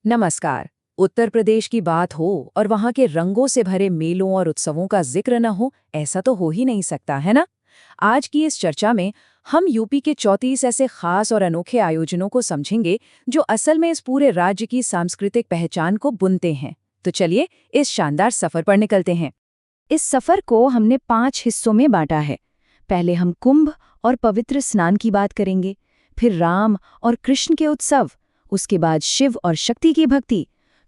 नमस्कार। उत्तर प्रदेश की बात हो और वहाँ के रंगों से भरे मेलों और उत्सवों का जिक्र न हो, ऐसा तो हो ही नहीं सकता, है ना? आज की इस चर्चा में हम यूपी के 34 ऐसे खास और अनोखे आयोजनों को समझेंगे जो असल में इस पूरे राज्य की सांस्कृतिक पहचान को बुनते हैं। तो चलिए इस शानदार सफर पर निकलते हैं। इस सफर को हमने 5 हिस्सों में बांटा है। पहले हम कुंभ और पवित्र स्नान की बात करेंगे, फिर राम और कृष्ण के उत्सव, उसके बाद शिव और शक्ति की भक्ति।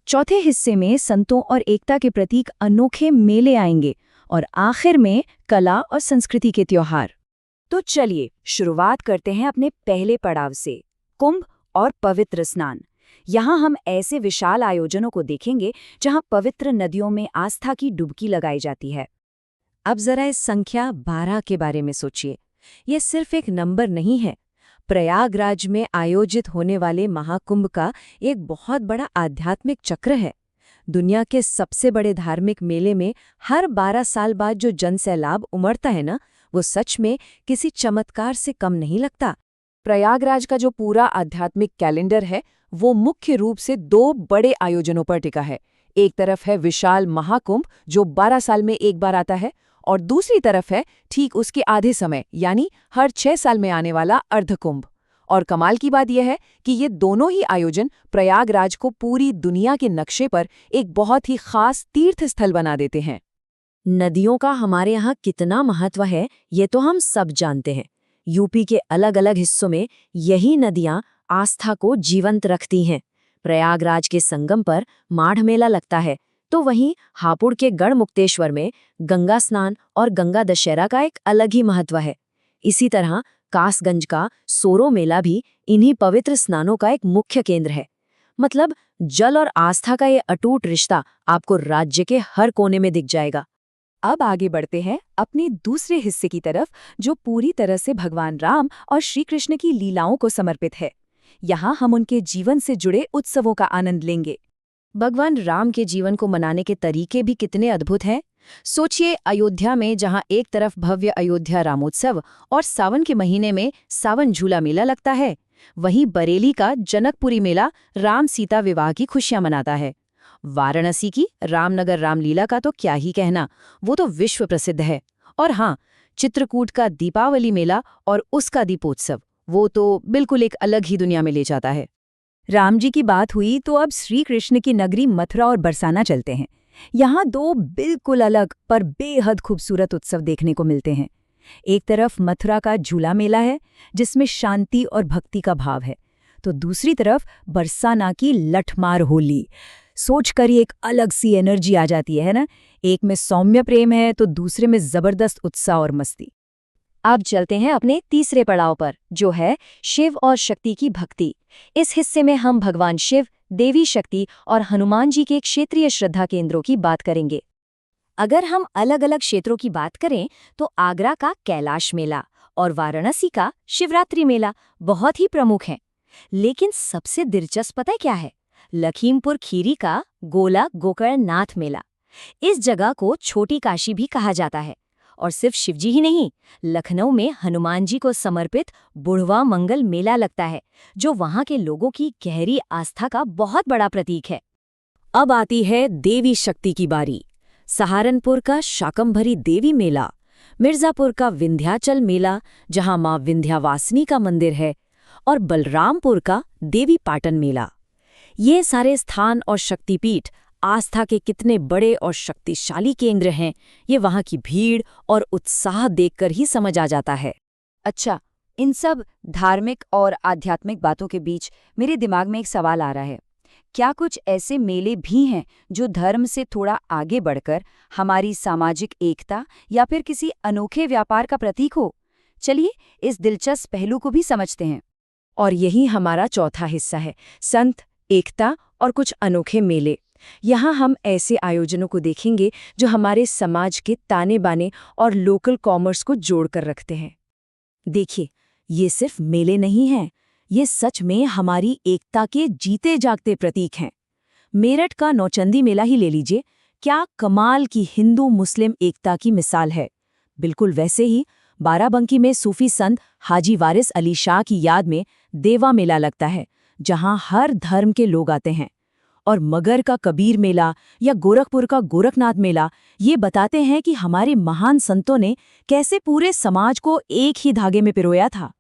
चौथे हिस्से में संतों और एकता के प्रतीक अनोखे मेले आएंगे और आखिर में कला और संस्कृति के त्योहार। तो चलिए शुरुआत करते हैं अपने पहले पड़ाव से, कुंभ और पवित्र स्नान। यहाँ हम ऐसे विशाल आयोजनों को देखेंगे जहाँ पवित्र नदियों में आस्था की डुबकी लगाई जाती है। अब जरा इस संख्या 12 के बारे में सोचिए। यह सिर्फ एक नंबर नहीं है। प्रयागराज में आयोजित होने वाले महाकुंभ का एक बहुत बड़ा आध्यात्मिक चक्र है। दुनिया के सबसे बड़े धार्मिक मेले में हर 12 साल बाद जो जनसैलाब उमड़ता है ना, वो सच में किसी चमत्कार से कम नहीं लगता। प्रयागराज का जो पूरा आध्यात्मिक कैलेंडर है, वो मुख्य रूप से 2 बड़े आयोजनों पर टिका है। एक तरफ है विशाल महाकुंभ जो 12 साल में एक बार आता है, और दूसरी तरफ है ठीक उसके आधे समय यानी हर 6 साल में आने वाला अर्धकुंभ। और कमाल की बात यह है कि ये दोनों ही आयोजन प्रयागराज को पूरी दुनिया के नक्शे पर एक बहुत ही खास तीर्थ स्थल बना देते हैं। नदियों का हमारे यहाँ कितना महत्व है, ये तो हम सब जानते हैं। यूपी के अलग अलग हिस्सों में यही नदियाँ आस्था को जीवंत रखती हैं। प्रयागराज के संगम पर माढ़ मेला लगता है, तो वहीं हापुड़ के गढ़मुक्तेश्वर में गंगा स्नान और गंगा दशहरा का एक अलग ही महत्व है। इसी तरह कासगंज का सोरो मेला भी इन्हीं पवित्र स्नानों का एक मुख्य केंद्र है। मतलब जल और आस्था का ये अटूट रिश्ता आपको राज्य के हर कोने में दिख जाएगा। अब आगे बढ़ते हैं अपने दूसरे हिस्से की तरफ, जो पूरी तरह से भगवान राम और श्री कृष्ण की लीलाओं को समर्पित है। यहाँ हम उनके जीवन से जुड़े उत्सवों का आनंद लेंगे। भगवान राम के जीवन को मनाने के तरीके भी कितने अद्भुत हैं। सोचिए, अयोध्या में जहाँ एक तरफ भव्य अयोध्या रामोत्सव और सावन के महीने में सावन झूला मेला लगता है, वहीं बरेली का जनकपुरी मेला राम सीता विवाह की खुशियां मनाता है। वाराणसी की रामनगर रामलीला का तो क्या ही कहना, वो तो विश्व प्रसिद्ध है। और हाँ, चित्रकूट का दीपावली मेला और उसका दीपोत्सव, वो तो बिल्कुल एक अलग ही दुनिया में ले जाता है। राम जी की बात हुई तो अब श्री कृष्ण की नगरी मथुरा और बरसाना चलते हैं। यहाँ 2 बिल्कुल अलग पर बेहद खूबसूरत उत्सव देखने को मिलते हैं। एक तरफ मथुरा का झूला मेला है जिसमें शांति और भक्ति का भाव है, तो दूसरी तरफ बरसाना की लठमार होली। सोचकर ही एक अलग सी एनर्जी आ जाती है ना। एक में सौम्य प्रेम है तो दूसरे में जबरदस्त उत्साह और मस्ती। अब चलते हैं अपने तीसरे पड़ाव पर, जो है शिव और शक्ति की भक्ति। इस हिस्से में हम भगवान शिव, देवी शक्ति और हनुमान जी के क्षेत्रीय श्रद्धा केंद्रों की बात करेंगे। अगर हम अलग अलग क्षेत्रों की बात करें तो आगरा का कैलाश मेला और वाराणसी का शिवरात्रि मेला बहुत ही प्रमुख हैं। लेकिन सबसे दिलचस्प पता है क्या है? लखीमपुर खीरी का गोला गोकर्णनाथ मेला। इस जगह को छोटी काशी भी कहा जाता है। और सिर्फ शिवजी ही नहीं, लखनऊ में हनुमान जी को समर्पित बुढ़वा मंगल मेला लगता है, जो वहां के लोगों की गहरी आस्था का बहुत बड़ा प्रतीक है। अब आती है देवी शक्ति की बारी। सहारनपुर का शाकंभरी देवी मेला, मिर्जापुर का विंध्याचल मेला जहां मां विंध्यावासिनी का मंदिर है, और बलरामपुर का देवी पाटन मेला। ये सारे स्थान और शक्तिपीठ आस्था के कितने बड़े और शक्तिशाली केंद्र हैं, ये वहां की भीड़ और उत्साह देखकर ही समझ आ जाता है। अच्छा, इन सब धार्मिक और आध्यात्मिक बातों के बीच मेरे दिमाग में एक सवाल आ रहा है। क्या कुछ ऐसे मेले भी हैं जो धर्म से थोड़ा आगे बढ़कर हमारी सामाजिक एकता या फिर किसी अनोखे व्यापार का प्रतीक हो? चलिए इस दिलचस्प पहलू को भी समझते हैं। और यही हमारा चौथा हिस्सा है, संत, एकता और कुछ अनोखे मेले। यहाँ हम ऐसे आयोजनों को देखेंगे जो हमारे समाज के ताने बाने और लोकल कॉमर्स को जोड़कर रखते हैं। देखिए, ये सिर्फ मेले नहीं हैं, ये सच में हमारी एकता के जीते जागते प्रतीक हैं। मेरठ का नौचंदी मेला ही ले लीजिए, क्या कमाल की हिंदू मुस्लिम एकता की मिसाल है। बिल्कुल वैसे ही बाराबंकी में सूफी संत हाजी वारिस अली शाह की याद में देवा मेला लगता है, जहां हर धर्म के लोग आते हैं। और मगर का कबीर मेला या गोरखपुर का गोरखनाथ मेला ये बताते हैं कि हमारे महान संतों ने कैसे पूरे समाज को एक ही धागे में पिरोया था।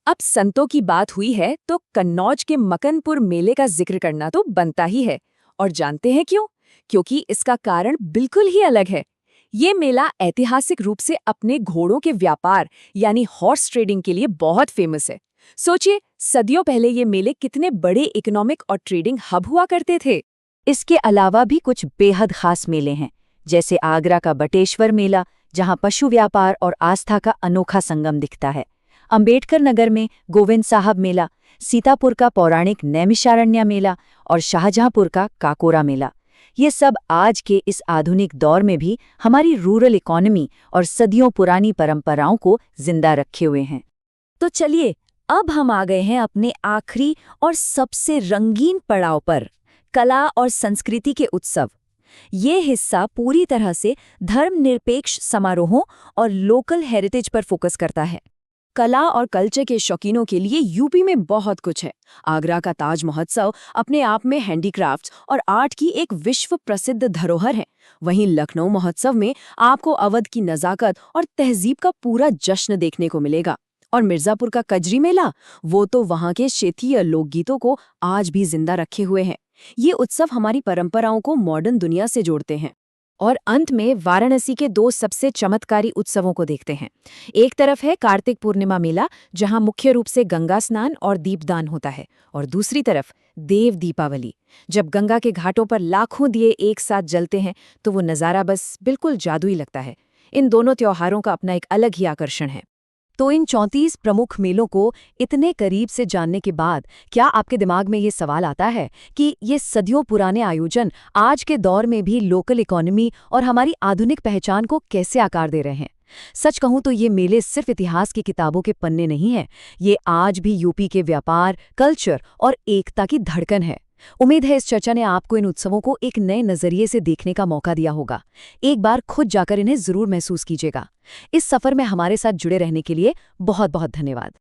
अब संतों की बात हुई है तो कन्नौज के मकनपुर मेले का जिक्र करना तो बनता ही है। और जानते हैं क्यों? क्योंकि इसका कारण बिल्कुल ही अलग है। ये मेला ऐतिहासिक रूप से अपने घोड़ों के व्यापार यानी हॉर्स ट्रेडिंग के लिए बहुत फेमस है। सोचिए, सदियों पहले ये मेले कितने बड़े इकोनॉमिक और ट्रेडिंग हब हुआ करते थे। इसके अलावा भी कुछ बेहद खास मेले हैं, जैसे आगरा का बटेश्वर मेला, जहां पशु व्यापार और आस्था का अनोखा संगम दिखता है। अंबेडकर नगर में गोविंद साहब मेला, सीतापुर का पौराणिक नैमिषारण्य मेला और शाहजहांपुर का काकोरा मेला। ये सब आज के इस आधुनिक दौर में भी हमारी रूरल इकोनॉमी और सदियों पुरानी परंपराओं को जिंदा रखे हुए हैं। तो चलिए, अब हम आ गए हैं अपने आखिरी और सबसे रंगीन पड़ाव पर, कला और संस्कृति के उत्सव। ये हिस्सा पूरी तरह से धर्मनिरपेक्ष समारोहों और लोकल हेरिटेज पर फोकस करता है। कला और कल्चर के शौकीनों के लिए यूपी में बहुत कुछ है। आगरा का ताज महोत्सव अपने आप में हैंडीक्राफ्ट्स और आर्ट की एक विश्व प्रसिद्ध धरोहर है। वहीं लखनऊ महोत्सव में आपको अवध की नज़ाकत और तहजीब का पूरा जश्न देखने को मिलेगा। और मिर्जापुर का कजरी मेला, वो तो वहाँ के क्षेत्रीय लोकगीतों को आज भी जिंदा रखे हुए हैं। ये उत्सव हमारी परंपराओं को मॉडर्न दुनिया से जोड़ते हैं। और अंत में वाराणसी के दो सबसे चमत्कारी उत्सवों को देखते हैं। एक तरफ है कार्तिक पूर्णिमा मेला, जहां मुख्य रूप से गंगा स्नान और दीपदान होता है, और दूसरी तरफ देव दीपावली, जब गंगा के घाटों पर लाखों दिए एक साथ जलते हैं तो वो नज़ारा बस बिल्कुल जादुई लगता है। इन दोनों त्योहारों का अपना एक अलग ही आकर्षण है। तो इन 34 प्रमुख मेलों को इतने करीब से जानने के बाद क्या आपके दिमाग में ये सवाल आता है कि ये सदियों पुराने आयोजन आज के दौर में भी लोकल इकोनॉमी और हमारी आधुनिक पहचान को कैसे आकार दे रहे हैं? सच कहूं तो ये मेले सिर्फ इतिहास की किताबों के पन्ने नहीं हैं, ये आज भी यूपी के व्यापार, कल्चर और एकता की धड़कन है। उम्मीद है इस चर्चा ने आपको इन उत्सवों को एक नए नजरिए से देखने का मौका दिया होगा। एक बार खुद जाकर इन्हें जरूर महसूस कीजिएगा। इस सफर में हमारे साथ जुड़े रहने के लिए बहुत बहुत धन्यवाद।